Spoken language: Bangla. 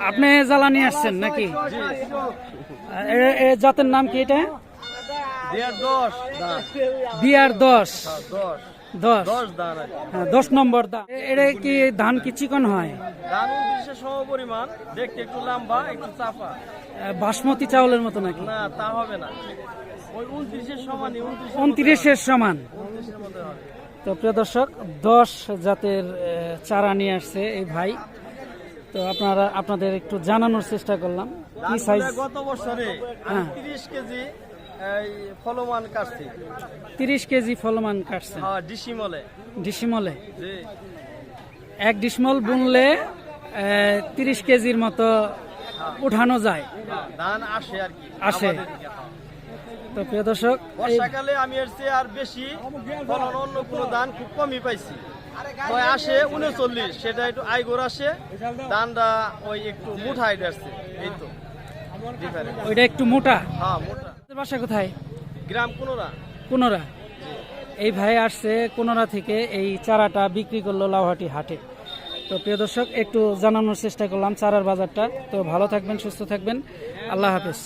আপনি জ্বালানি আসছেন নাকি? জাতের নাম কি এটা? বিআর 10 10 নম্বর দাম। এটা কি ধান কি চিকন হয়? ধান 29 সমপরিমাণ, দেখতে একটু লম্বা একটু চাপা। বাসমতি চাউলের মতো নাকি? না, তা হবে না, ওই 29 সমানই, 29 সমান। 29 মতো হবে। তো প্রিয় দর্শক, 10 জাতের চারা নিয়ে আসছে এই ভাই। তো আপনাদের একটু জানানোর চেষ্টা করলাম কি সাইজ। গত বছরে 30 কেজি এই ফলমান কাটছি। 30 কেজি ফলমান কাটছে? হ্যাঁ, ডিসিমলে। ডিসিমলে? জি। এক ডিসমল বুনলে 30 কেজির মতো উঠানো যায়, ধান আসে আর কি, আসে। তো প্রিয় দর্শক, বর্ষাকালে আমি এর চেয়ে আর বেশি ফলন অন্য কোনো ধান খুব কমই পাইছি। ওই আসে 39, সেটা একটু আইগোর আসে, ধানটা ওই একটু মুঠা আসছে, এই তো ডিফারেন্স। ওইটা একটু মোটা। হ্যাঁ, মোটা। বাসা কোথায়? গ্রাম কোনোরা। কোনোরা। এই ভাই আসছে কোনোরা থেকে, এই চারাটা বিক্রি করলো লাউহাটি হাটে। তো প্রিয় দর্শক, একটু জানানোর চেষ্টা করলাম চারার বাজারটা। তো ভালো থাকবেন, সুস্থ থাকবেন, আল্লাহ হাফেজ।